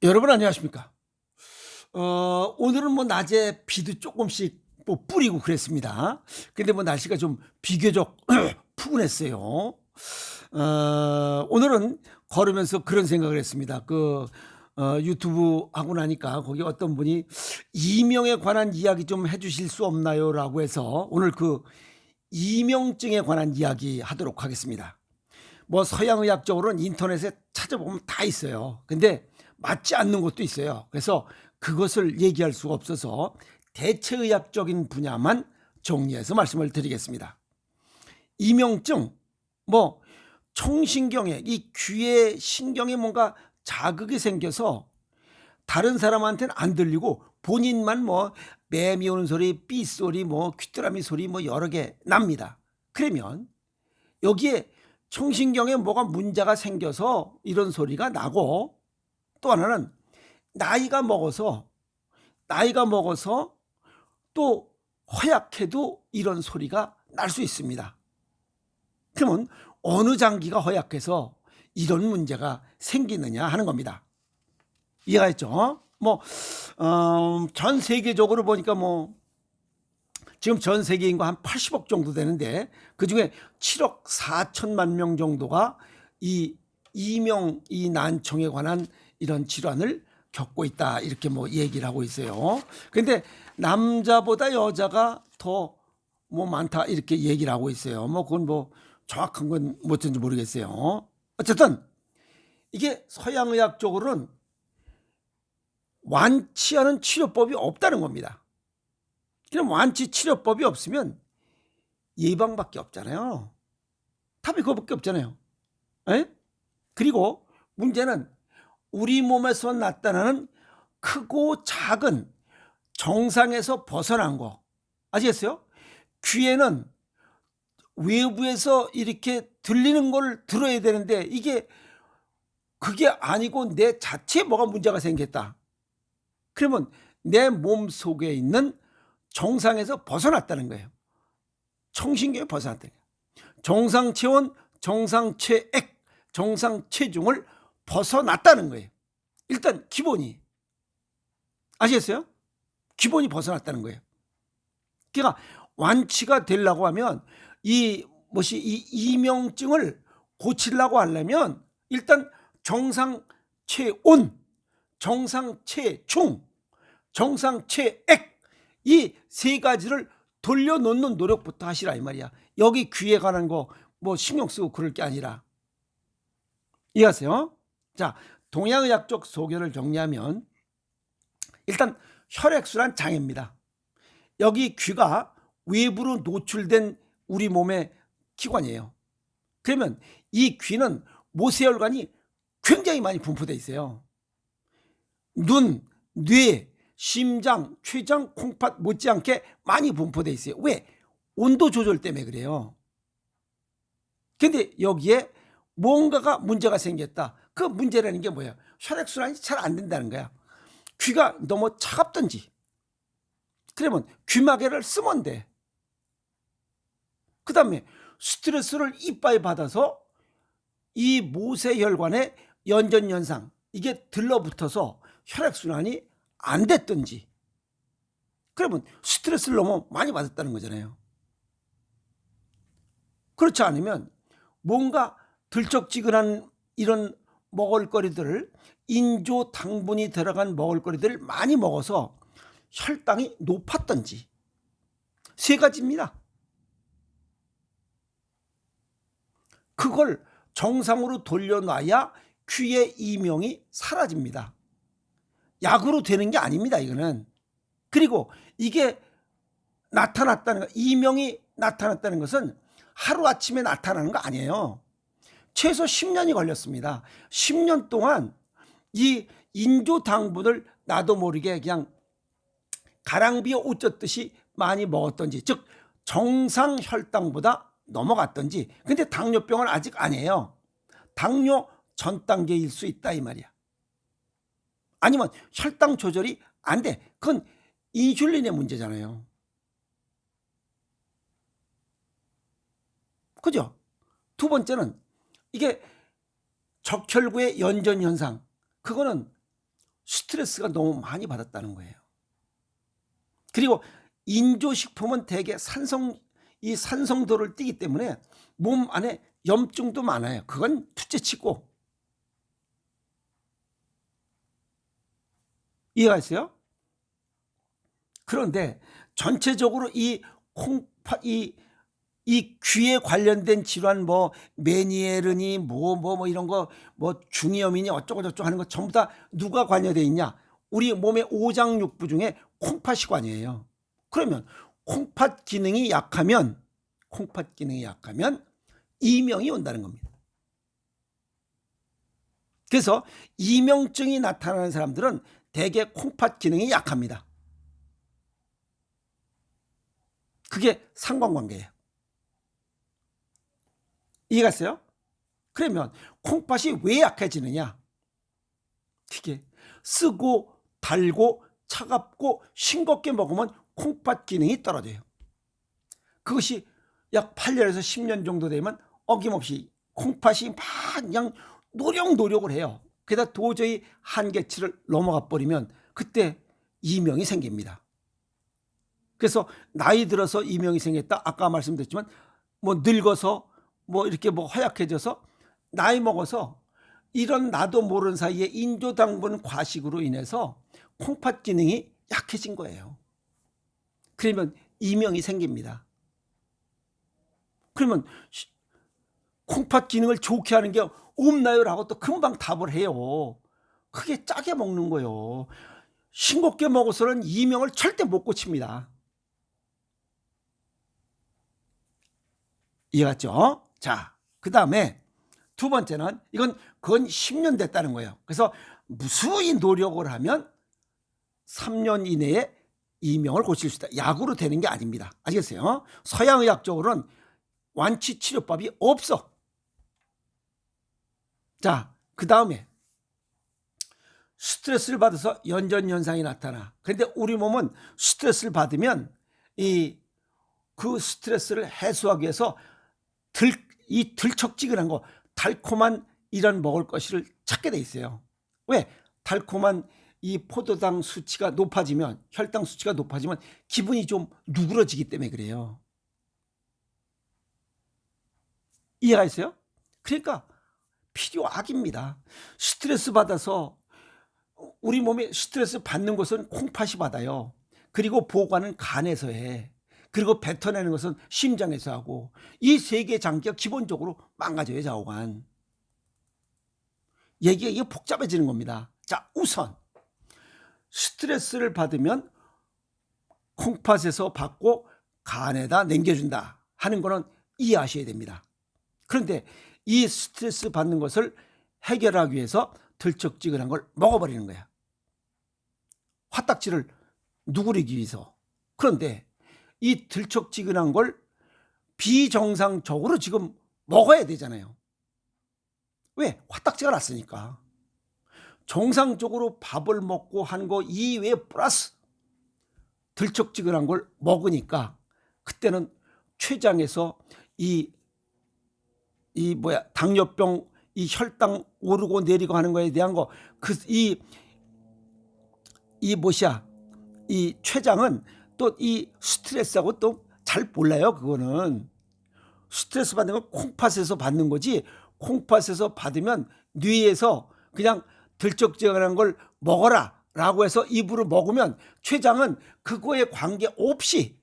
여러분 안녕하십니까? 오늘은 뭐 낮에 비도 조금씩 뭐 뿌리고 그랬습니다. 근데 뭐 날씨가 좀 비교적 푸근했어요. 오늘은 걸으면서 그런 생각을 했습니다. 유튜브 하고 나니까 거기 어떤 분이 "이명에 관한 이야기 좀 해 주실 수 없나요?"라고 해서 오늘 그 이명증에 관한 이야기 하도록 하겠습니다. 뭐 서양의학적으로는 인터넷에 찾아보면 다 있어요. 근데 맞지 않는 것도 있어요. 그래서 그것을 얘기할 수가 없어서 대체의학적인 분야만 정리해서 말씀을 드리겠습니다. 이명증, 뭐 청신경에 이 귀에 신경에 뭔가 자극이 생겨서 다른 사람한테는 안 들리고 본인만 뭐 매미 오는 소리, 삐소리, 뭐 귀뚜라미 소리 뭐 여러 개 납니다. 그러면 여기에 청신경에 뭐가 문제가 생겨서 이런 소리가 나고, 또 하나는 나이가 먹어서 또 허약해도 이런 소리가 날 수 있습니다. 그러면 어느 장기가 허약해서 이런 문제가 생기느냐 하는 겁니다. 이해가 했죠? 전 세계적으로 보니까 뭐 지금 전 세계 인구 한 80억 정도 되는데 그중에 7억 4천만 명 정도가 이 이명 이 난청에 관한 이런 질환을 겪고 있다, 이렇게 뭐 얘기를 하고 있어요. 근데 남자보다 여자가 더 뭐 많다, 이렇게 얘기를 하고 있어요. 뭐 그건 뭐 정확한 건 어쩐지 모르겠어요. 어쨌든 이게 서양의학적으로는 완치하는 치료법이 없다는 겁니다. 그럼 완치 치료법이 없으면 예방밖에 없잖아요. 답이 그거밖에 없잖아요. 에? 그리고 문제는 우리 몸에서 나타나는 크고 작은 정상에서 벗어난 거, 아시겠어요? 귀에는 외부에서 이렇게 들리는 걸 들어야 되는데 이게 그게 아니고 내 자체에 뭐가 문제가 생겼다. 그러면 내 몸 속에 있는 정상에서 벗어났다는 거예요. 청신경에 벗어났다는 거예요. 정상 체온, 정상 체액, 정상 체중을 벗어났다는 거예요. 일단 기본이, 아시겠어요? 기본이 벗어났다는 거예요. 그러니까 완치가 되려고 하면 이 이명증을 고치려고 하려면 일단 정상 체온, 정상 체중, 정상 체액, 이 세 가지를 돌려놓는 노력부터 하시라 이 말이야. 여기 귀에 관한 거 뭐 신경 쓰고 그럴 게 아니라. 이해하세요? 자, 동양의학적 소견을 정리하면 일단 혈액순환 장애입니다. 여기 귀가 외부로 노출된 우리 몸의 기관이에요. 그러면 이 귀는 모세혈관이 굉장히 많이 분포되어 있어요. 눈, 뇌, 심장, 췌장, 콩팥 못지않게 많이 분포되어 있어요. 왜? 온도 조절 때문에 그래요. 근데 여기에 뭔가가 문제가 생겼다. 그 문제라는 게 뭐예요? 혈액순환이 잘 안 된다는 거야. 귀가 너무 차갑든지, 그러면 귀마개를 쓰면 돼. 그 다음에 스트레스를 이빠이 받아서 이 모세혈관에 연전연상, 이게 들러붙어서 혈액순환이 안 됐든지, 그러면 스트레스를 너무 많이 받았다는 거잖아요. 그렇지 않으면 뭔가 들쩍지근한 이런 먹을거리들을, 인조 당분이 들어간 먹을거리들을 많이 먹어서 혈당이 높았든지, 세 가지입니다. 그걸 정상으로 돌려놔야 귀의 이명이 사라집니다. 약으로 되는 게 아닙니다, 이거는. 그리고 이게 나타났다는 거, 이명이 나타났다는 것은 하루아침에 나타나는 거 아니에요. 최소 10년이 걸렸습니다. 10년 동안 이 인조당분을 나도 모르게 그냥 가랑비에 옷 젖듯이 많이 먹었던지, 즉 정상 혈당보다 넘어갔던지. 근데 당뇨병은 아직 아니에요. 당뇨 전 단계일 수 있다 이 말이야. 아니면 혈당 조절이 안 돼. 그건 인슐린의 문제잖아요. 그죠? 두 번째는 이게 적혈구의 연전 현상. 그거는 스트레스가 너무 많이 받았다는 거예요. 그리고 인조식품은 대개 이 산성도를 띠기 때문에 몸 안에 염증도 많아요. 그건 둘째치고. 이해가 있어요? 그런데 전체적으로 이 귀에 관련된 질환, 뭐 메니에르니 뭐 이런 거, 뭐 중이염이니 어쩌고 저쩌고 하는 거 전부 다 누가 관여돼 있냐? 우리 몸의 오장육부 중에 콩팥이 관여해요. 그러면 콩팥 기능이 약하면 이명이 온다는 겁니다. 그래서 이명증이 나타나는 사람들은 대개 콩팥 기능이 약합니다. 그게 상관관계예요. 이해갔어요? 그러면 콩팥이 왜 약해지느냐? 그게 쓰고 달고 차갑고 싱겁게 먹으면 콩팥 기능이 떨어져요. 그것이 약 8년에서 10년 정도 되면 어김없이 콩팥이 막 그냥 노력을 해요. 게다가 도저히 한계치를 넘어가 버리면 그때 이명이 생깁니다. 그래서 나이 들어서 이명이 생겼다. 아까 말씀드렸지만 뭐 늙어서 뭐 이렇게 뭐 허약해져서 나이 먹어서 이런 나도 모르는 사이에 인조당분 과식으로 인해서 콩팥 기능이 약해진 거예요. 그러면 이명이 생깁니다. 그러면 콩팥 기능을 좋게 하는 게 없나요? 라고 또 금방 답을 해요. 그게 짜게 먹는 거예요. 싱겁게 먹어서는 이명을 절대 못 고칩니다. 이해갔죠? 자, 그 다음에 두 번째는 그건 10년 됐다는 거예요. 그래서 무수히 노력을 하면 3년 이내에 이명을 고칠 수 있다. 약으로 되는 게 아닙니다. 아시겠어요? 서양의학적으로는 완치 치료법이 없어. 자, 그 다음에 스트레스를 받아서 연전 현상이 나타나. 그런데 우리 몸은 스트레스를 받으면 그 스트레스를 해소하기 위해서 이 들척지근한 거, 달콤한 이런 먹을 것을 찾게 돼 있어요. 왜? 달콤한 이 포도당 수치가 높아지면, 혈당 수치가 높아지면 기분이 좀 누그러지기 때문에 그래요. 이해가 있어요? 그러니까 필요악입니다. 스트레스 받아서 우리 몸에 스트레스 받는 것은 콩팥이 받아요. 그리고 보관은 간에서 해. 그리고 뱉어내는 것은 심장에서 하고, 이 세 개의 장기가 기본적으로 망가져요. 좌우간. 얘기가 이게 복잡해지는 겁니다. 자, 우선 스트레스를 받으면 콩팥에서 받고 간에다 남겨준다 하는 거는 이해하셔야 됩니다. 그런데 이 스트레스 받는 것을 해결하기 위해서 들쩍지근한 걸 먹어버리는 거야. 화딱지를 누구리기 위해서. 그런데 이 들쩍지근한 걸 비정상적으로 지금 먹어야 되잖아요. 왜? 화딱지가 났으니까. 정상적으로 밥을 먹고 한 거 이외에 플러스 들쩍지근한 걸 먹으니까 그때는 췌장에서 당뇨병, 이 혈당 오르고 내리고 하는 거에 대한 거, 이 췌장은 또 이 스트레스하고 또 잘 몰라요. 그거는 스트레스 받는 건 콩팥에서 받는 거지, 콩팥에서 받으면 뇌에서 그냥 들쩍지근한 걸 먹어라 라고 해서 입으로 먹으면 췌장은 그거에 관계없이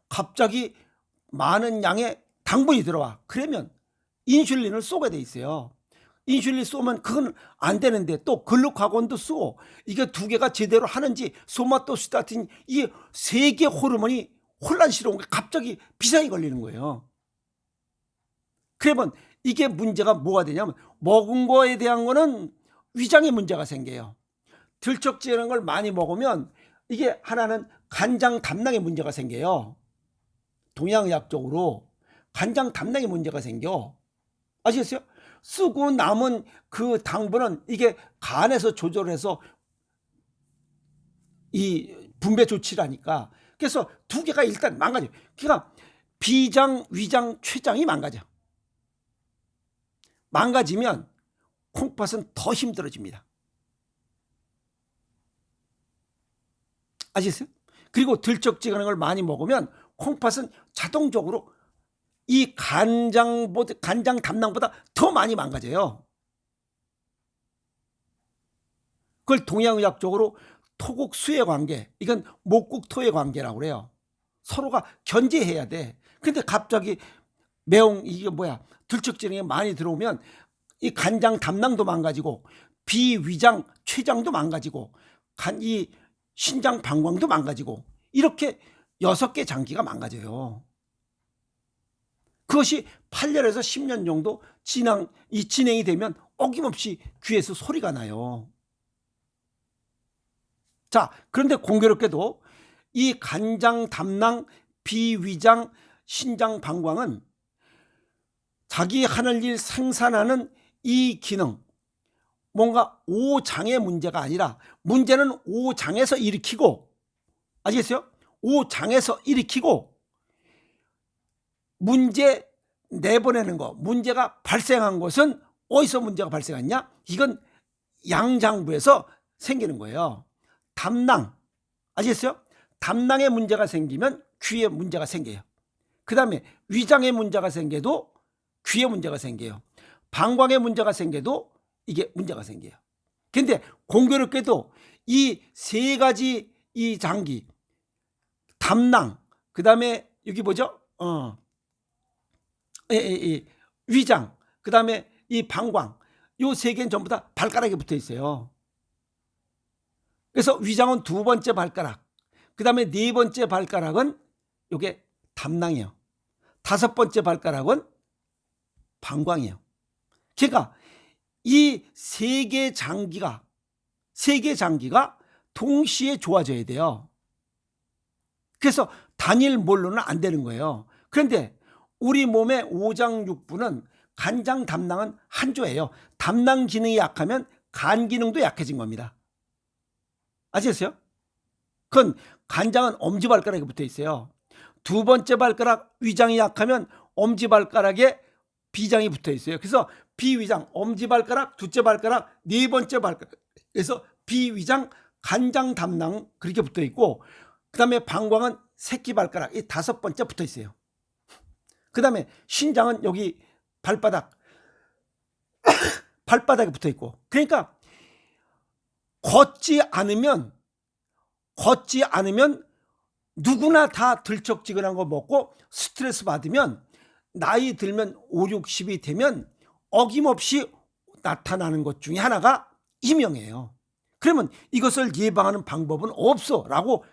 갑자기 많은 양의 당분이 들어와. 그러면 인슐린을 쏘게 돼 있어요. 인슐린 쏘면 그건 안 되는데 또 글루카곤도 쏘고, 이게 두 개가 제대로 하는지 소마토스타틴 이 세 개 호르몬이 혼란스러운 게 갑자기 비상이 걸리는 거예요. 그러면 이게 문제가 뭐가 되냐면, 먹은 거에 대한 거는 위장에 문제가 생겨요. 들쩍지근한 걸 많이 먹으면 이게 하나는 간장 담낭에 문제가 생겨요. 동양의학적으로 간장 담낭에 문제가 생겨. 아시겠어요? 쓰고 남은 그 당분은 이게 간에서 조절해서 이 분배 조치를 하니까, 그래서 두 개가 일단 망가져요. 그러니까 비장, 위장, 췌장이 망가져. 망가지면 콩팥은 더 힘들어집니다. 아시겠어요? 그리고 들쩍지근한 걸 많이 먹으면 콩팥은 자동적으로 이 간장 담낭보다 더 많이 망가져요. 그걸 동양의학적으로 토국수의 관계, 이건 목국토의 관계라고 그래요. 서로가 견제해야 돼. 근데 갑자기 이게 들쩍지근한 게 많이 들어오면 이 간장 담낭도 망가지고 비위장 췌장도 망가지고 이 신장 방광도 망가지고 이렇게 6개 장기가 망가져요. 그것이 8년에서 10년 정도 진행이 되면 어김없이 귀에서 소리가 나요. 자, 그런데 공교롭게도 이 간장 담낭 비위장 신장 방광은 자기 하는 일 생산하는 이 기능, 뭔가 오장의 문제가 아니라 문제는 오장에서 일으키고, 아시겠어요? 오장에서 일으키고 문제 내보내는 거, 문제가 발생한 것은 어디서 문제가 발생했냐? 이건 양장부에서 생기는 거예요. 담낭, 아시겠어요? 담낭에 문제가 생기면 귀에 문제가 생겨요. 그 다음에 위장에 문제가 생겨도 귀에 문제가 생겨요. 방광에 문제가 생겨도 이게 문제가 생겨요. 근데 공교롭게도 이 세 가지 이 장기, 담낭, 그 다음에 여기 뭐죠? 위장, 그 다음에 이 방광, 요 세 개는 전부 다 발가락에 붙어 있어요. 그래서 위장은 2번째 발가락, 그 다음에 4번째 발가락은 요게 담낭이에요. 5번째 발가락은 방광이에요. 그러니까 이 세 개 장기가 동시에 좋아져야 돼요. 그래서 단일 몰로는 안 되는 거예요. 그런데 우리 몸의 오장육부는 간장 담낭은 한 조예요. 담낭 기능이 약하면 간 기능도 약해진 겁니다. 아시겠어요? 그건 간장은 엄지발가락에 붙어 있어요. 2번째 발가락 위장이 약하면 엄지발가락에 비장이 붙어 있어요. 그래서 비위장, 엄지발가락, 2째 발가락, 4번째 발가락, 그래서 비위장, 간장 담낭 그렇게 붙어 있고, 그 다음에 방광은 새끼발가락, 이 5번째 붙어 있어요. 그 다음에 신장은 여기 발바닥에 붙어 있고. 그러니까 걷지 않으면 누구나 다 들쩍지근한 거 먹고 스트레스 받으면 나이 들면 5, 60이 되면 어김없이 나타나는 것 중에 하나가 이명이에요. 그러면 이것을 예방하는 방법은 없어 라고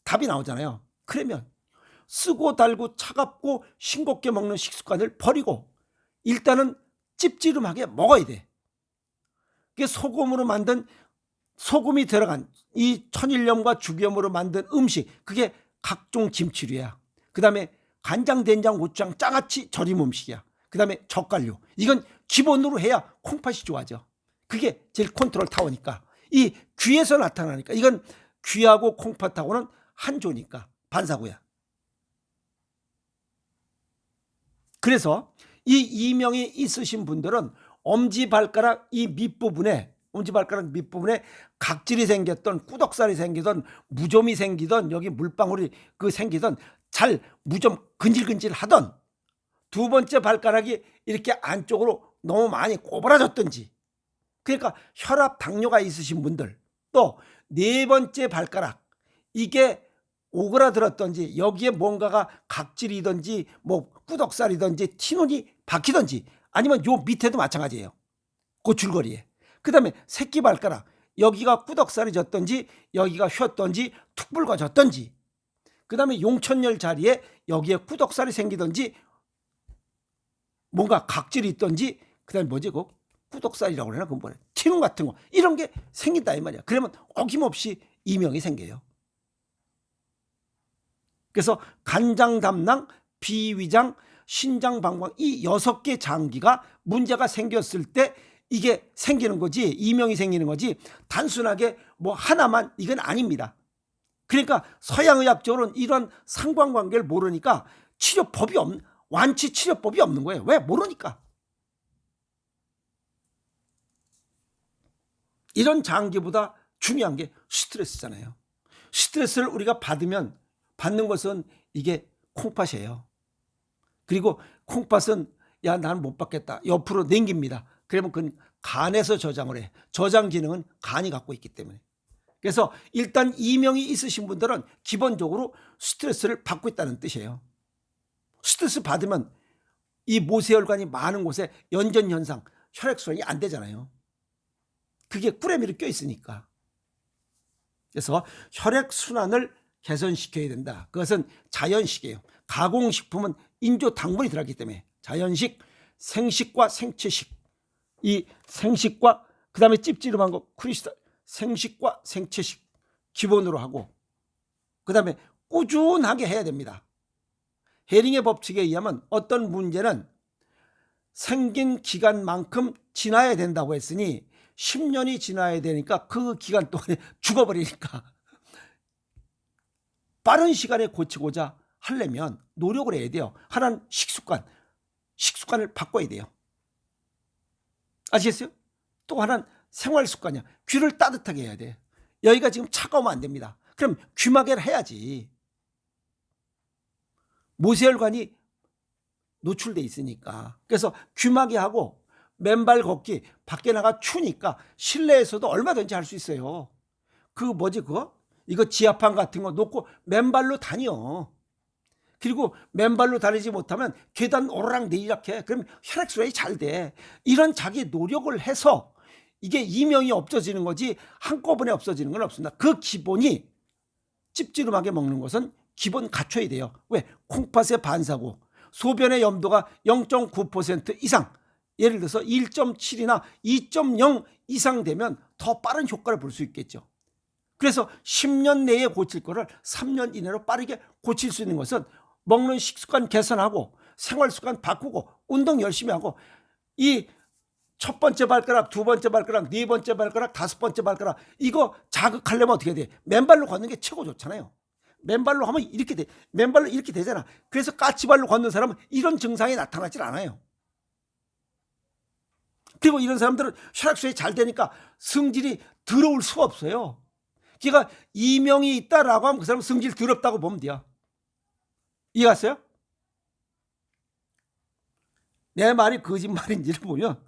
답이 나오잖아요. 그러면 쓰고 달고 차갑고 싱겁게 먹는 식습관을 버리고 일단은 찝찝하게 먹어야 돼. 그게 소금이 들어간 이 천일염과 죽염으로 만든 음식, 그게 각종 김치류야. 그 다음에 간장, 된장, 고추장, 장아찌 절임 음식이야. 그 다음에 젓갈류, 이건 기본으로 해야 콩팥이 좋아져. 그게 제일 컨트롤 타워니까. 이 귀에서 나타나니까 이건 귀하고 콩팥하고는 한 조니까 반사구야. 그래서 이 이명이 있으신 분들은 엄지발가락 밑부분에 각질이 생겼던, 꾸덕살이 생기던, 무좀이 생기던, 여기 물방울이 생기던, 무좀 근질근질 하던, 2번째 발가락이 이렇게 안쪽으로 너무 많이 꼬부라졌든지, 그러니까 혈압 당뇨가 있으신 분들, 또 4번째 발가락 이게 오그라들었든지, 여기에 뭔가가 각질이든지 꾸덕살이든지 티눈이 박히든지, 아니면 요 밑에도 마찬가지예요. 그 줄거리에. 그 다음에 새끼발가락 여기가 꾸덕살이 졌든지, 여기가 휘었든지, 툭 붉어졌든지, 그 다음에 용천열 자리에 여기에 꾸덕살이 생기든지, 뭔가 각질이 있든지, 그 다음에 꾸덕살이라고 그러나, 그건 티눈 같은 거, 이런 게 생긴다 이 말이야. 그러면 어김없이 이명이 생겨요. 그래서 간장 담낭, 비위장, 신장 방광, 이 6개 장기가 문제가 생겼을 때 이게 생기는 거지, 이명이 생기는 거지, 단순하게 하나만, 이건 아닙니다. 그러니까 서양의학적으로는 이런 상관관계를 모르니까 완치 치료법이 없는 거예요. 왜? 모르니까. 이런 장기보다 중요한 게 스트레스잖아요. 스트레스를 우리가 받는 것은 이게 콩팥이에요. 그리고 콩팥은 야, 나는 못 받겠다. 옆으로 넘깁니다. 그러면 그건 간에서 저장을 해. 저장 기능은 간이 갖고 있기 때문에. 그래서 일단 이명이 있으신 분들은 기본적으로 스트레스를 받고 있다는 뜻이에요. 스트레스 받으면 이 모세혈관이 많은 곳에 연전 현상, 혈액순환이 안 되잖아요. 그게 꿀에미로 껴 있으니까. 그래서 혈액순환을 개선시켜야 된다. 그것은 자연식이에요. 가공식품은 인조 당분이 들어가기 때문에 자연식, 생식과 생체식. 이 생식과 그 다음에 찝찝한 거 크리스탈, 생식과 생체식 기본으로 하고 그 다음에 꾸준하게 해야 됩니다. 헤링의 법칙에 의하면 어떤 문제는 생긴 기간만큼 지나야 된다고 했으니 10년이 지나야 되니까 그 기간 동안에 죽어버리니까 빠른 시간에 고치고자 하려면 노력을 해야 돼요. 하나는 식습관을 바꿔야 돼요. 아시겠어요? 또 하나는 생활습관이야. 귀를 따뜻하게 해야 돼. 여기가 지금 차가우면 안 됩니다. 그럼 귀마개를 해야지. 모세혈관이 노출돼 있으니까. 그래서 귀마개하고 맨발 걷기, 밖에 나가 추니까 실내에서도 얼마든지 할 수 있어요. 그거? 이거 지하판 같은 거 놓고 맨발로 다녀. 그리고 맨발로 다니지 못하면 계단 오르락 내리락 해. 그럼 혈액순환이 잘 돼. 이런 자기 노력을 해서 이게 이명이 없어지는 거지 한꺼번에 없어지는 건 없습니다. 그 기본이 찝찝하게 먹는 것은 기본 갖춰야 돼요. 왜? 콩팥의 반사고 소변의 염도가 0.9% 이상, 예를 들어서 1.7이나 2.0 이상 되면 더 빠른 효과를 볼 수 있겠죠. 그래서 10년 내에 고칠 거를 3년 이내로 빠르게 고칠 수 있는 것은 먹는 식습관 개선하고 생활습관 바꾸고 운동 열심히 하고 이 첫 번째 발가락, 두 번째 발가락, 네 번째 발가락, 다섯 번째 발가락 이거 자극하려면 어떻게 돼? 맨발로 걷는 게 최고 좋잖아요. 맨발로 하면 이렇게 돼. 맨발로 이렇게 되잖아. 그래서 까치발로 걷는 사람은 이런 증상이 나타나질 않아요. 그리고 이런 사람들은 혈액순환이 잘 되니까 성질이 더러울 수가 없어요. 그러니까 이명이 있다라고 하면 그 사람 성질 더럽다고 보면 돼요. 이해갔어요? 내 말이 거짓말인지를 보면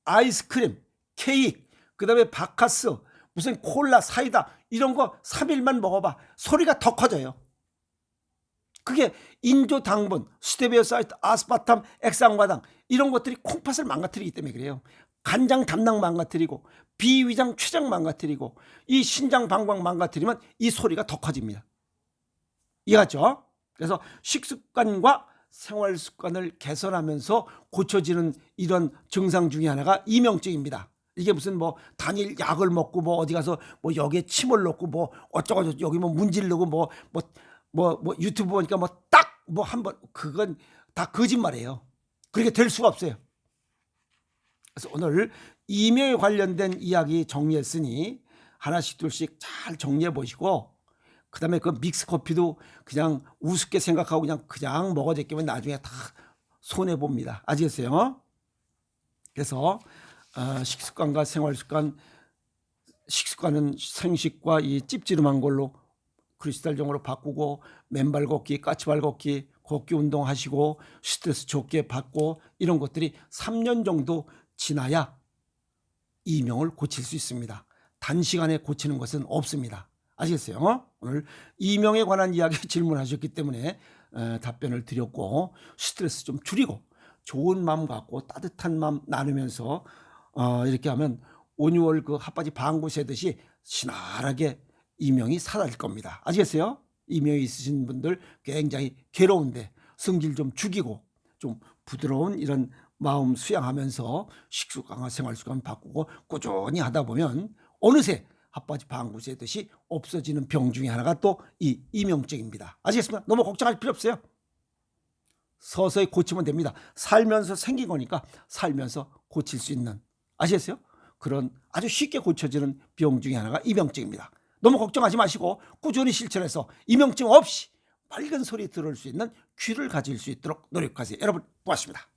아이스크림, 케이크, 그 다음에 바카스, 무슨 콜라, 사이다 이런 거 3일만 먹어봐. 소리가 더 커져요. 그게 인조 당분, 스테비오 사이트, 아스파탐, 액상과당 이런 것들이 콩팥을 망가뜨리기 때문에 그래요. 간장 담낭 망가뜨리고 비위장 췌장 망가뜨리고 이 신장 방광 망가뜨리면 이 소리가 더 커집니다. 이해갔죠? 그래서 식습관과 생활습관을 개선하면서 고쳐지는 이런 증상 중에 하나가 이명증입니다. 이게 무슨 뭐 단일 약을 먹고 뭐 어디 가서 뭐 여기에 침을 넣고 뭐 어쩌고 여기 뭐 문지르고 뭐 유튜브 보니까 뭐 딱 뭐 한번 그건 다 거짓말이에요. 그렇게 될 수가 없어요. 그래서 오늘 이명에 관련된 이야기 정리했으니 하나씩 둘씩 잘 정리해 보시고 그 다음에 그 믹스커피도 그냥 우습게 생각하고 그냥 먹어 제끼면 나중에 다 손해봅니다. 아시겠어요? 그래서 식습관과 생활습관, 식습관은 생식과 이 찝찝한 걸로 크리스탈종으로 바꾸고 맨발 걷기, 까치발 걷기, 걷기 운동하시고 스트레스 좋게 받고 이런 것들이 3년 정도 지나야 이명을 고칠 수 있습니다. 단시간에 고치는 것은 없습니다. 아시겠어요? 오늘 이명에 관한 이야기 질문하셨기 때문에 답변을 드렸고 스트레스 좀 줄이고 좋은 마음 갖고 따뜻한 마음 나누면서 이렇게 하면 온유월 그 핫바지 방구 새듯이 신랄하게 이명이 사라질 겁니다. 아시겠어요? 이명이 있으신 분들 굉장히 괴로운데 성질 좀 죽이고 좀 부드러운 이런 마음 수양하면서 식습관과 생활습관 바꾸고 꾸준히 하다 보면 어느새 핫바지 방구 새듯이 없어지는 병 중에 하나가 또 이 이명증입니다. 아시겠습니까? 너무 걱정할 필요 없어요. 서서히 고치면 됩니다. 살면서 생긴 거니까 살면서 고칠 수 있는, 아시겠어요? 그런 아주 쉽게 고쳐지는 병 중에 하나가 이명증입니다. 너무 걱정하지 마시고 꾸준히 실천해서 이명증 없이 맑은 소리 들을 수 있는 귀를 가질 수 있도록 노력하세요. 여러분 고맙습니다.